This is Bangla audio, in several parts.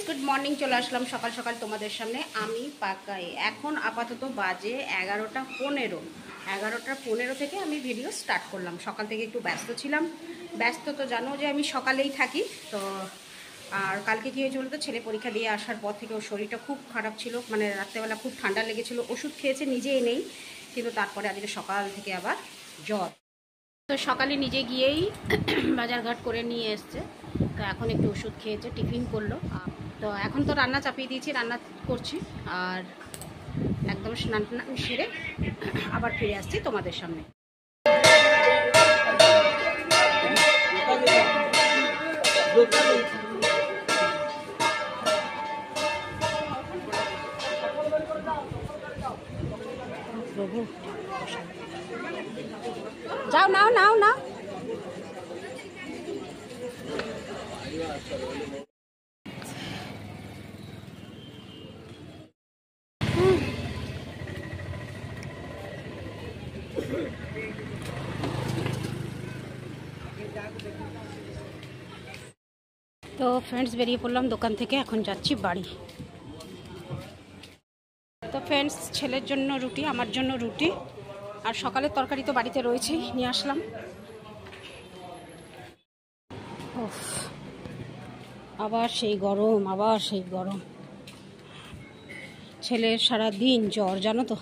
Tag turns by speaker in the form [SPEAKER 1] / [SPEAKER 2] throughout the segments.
[SPEAKER 1] গুড মর্নিং, চলে আসলাম সকাল সকাল তোমাদের সামনে আমি পাকাই। এখন আপাতত বাজে 11:15 থেকে আমি ভিডিও স্টার্ট করলাম। সকাল থেকে একটু ব্যস্ত ছিলাম। ব্যস্ত তো জানো যে আমি সকালেই থাকি তো। আর কালকে কী হয়েছে বলতো, ছেলে পরীক্ষা দিয়ে আসার পর থেকে ওর শরীরটা খুব খারাপ ছিল, মানে রাত্রেবেলা খুব ঠান্ডা লেগেছিলো। ওষুধ খেয়েছে, নিজে এনেই, কিন্তু তারপরে আজকে সকাল থেকে আবার জ্বর। তো সকালে নিজে গিয়েই বাজারঘাট করে নিয়ে এসছে। তো এখন একটু ওষুধ খেয়েছে, টিফিন করলো। তো এখন তো রান্না চাপিয়ে দিয়েছি, রান্না করছি। আর একদম স্নান টান সেরে আবার ফিরে আসছি তোমাদের সামনে। যাও, নাও নাও নাও। তো ফ্রেন্ডস, বেরিয়ে পড়লাম দোকান থেকে, এখন যাচ্ছি বাড়ি। তো ফ্রেন্ডস, ছেলের জন্য রুটি, আমার জন্য রুটি, আর সকালের তরকারি তো বাড়িতে রয়েছেই, নিয়ে আসলাম। আবার সেই গরম, ছেলের সারা দিন জ্বর, জানো তো।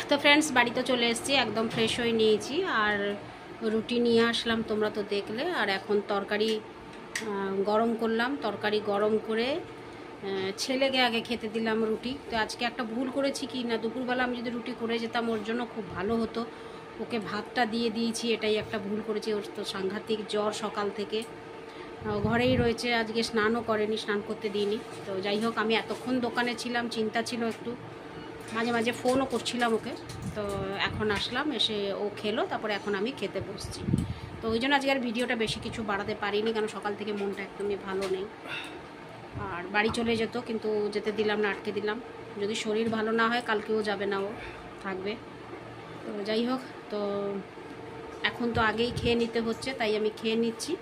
[SPEAKER 1] তো ফ্রেন্ডস, বাড়িতে চলে এসেছি, একদম ফ্রেশ হয়ে নিয়েছি, আর রুটি নিয়ে আসলাম, তোমরা তো দেখলে। আর এখন তরকারি গরম করলাম, তরকারি গরম করে ছেলেকে আগে খেতে দিলাম রুটি। তো আজকে একটা ভুল করেছি কি না, দুপুরবেলা আমি যদি রুটি করে যেতাম ওর জন্য খুব ভালো হতো, ওকে ভাতটা দিয়ে দিয়েছি, এটাই একটা ভুল করেছি। ওর তো সাংঘাতিক জ্বর সকাল থেকে, ঘরেই রয়েছে, আজকে স্নানও করেনি, স্নান করতে দিইনি। তো যাই হোক, আমি এতক্ষণ দোকানে ছিলাম, চিন্তা ছিল একটু, মাঝে মাঝে ফোনও করছিলাম ওকে। তো এখন আসলাম, এসে ও খেলো, তারপরে এখন আমি খেতে বসছি। তো ওই জন্য আজকে আর ভিডিওটা বেশি কিছু বাড়াতে পারিনি, কারণ সকাল থেকে মনটা একদমই ভালো নেই। আর বাড়ি চলে যেত, কিন্তু যেতে দিলাম না, আটকে দিলাম। যদি শরীর ভালো না হয় কালকেও যাবে না, ও থাকবে। তো যাই হোক, তো এখন তো আগেই খেয়ে নিতে হচ্ছে, তাই আমি খেয়ে নিচ্ছি,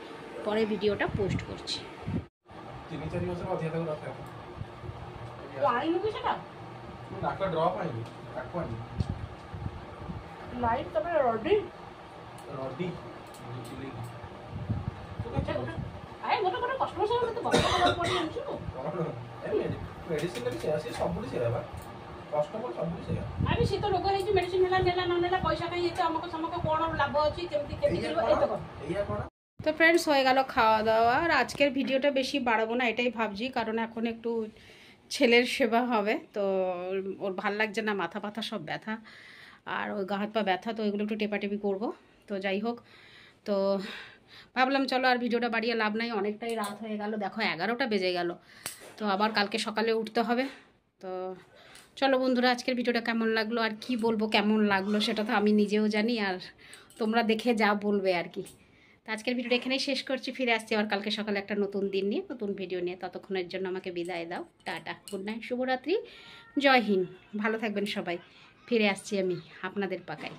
[SPEAKER 1] পরে ভিডিওটা পোস্ট করছি। আমি শীত ରୋଗ ହେଇଛି, ମେଡିସିନ ନେଲା ନେଲା ନ ନେଲା, পয়সা ଖାଇ যেতে আমাকে আমাকে কোন লাভ আছে, কেমতি কেমতি এই তো। তো ফ্রেন্ডস, হয়ে গেল খাওয়া দাওয়া। আর আজকের ভিডিওটা বেশি বাড়াবো না, এটাই ভাবছি, কারণ এখন একটু ছেলের সেবা হবে। তো ওর ভাল লাগছে না, মাথা পাথা সব ব্যথা, আর ওই গা হাত পা ব্যথা, তো এগুলো একটু টেপাটেপি করবো। তো যাই হোক, তো ভাবলাম চলো আর ভিডিওটা বাড়িয়ে লাভ নাই, অনেকটাই রাত হয়ে গেল, দেখো 11টা বেজে গেল। তো আবার কালকে সকালে উঠতে হবে। তো চলো বন্ধুরা, আজকের ভিডিওটা কেমন লাগলো, আর কি বলবো কেমন লাগলো সেটা তো আমি নিজেও জানি, আর তোমরা দেখে যা বলবে আর কি। তো আজকের ভিডিওটা এখানেই শেষ করছি, ফিরে আসছি আবার কালকে সকালে একটা নতুন দিন নিয়ে, নতুন ভিডিও নিয়ে। ততক্ষণের জন্য আমাকে বিদায় দাও, টাটা, গুড নাইট, শুভরাত্রি, জয় হিন্দ, ভালো থাকবেন সবাই। ফিরে আসছি আমি আপনাদের পাকায়।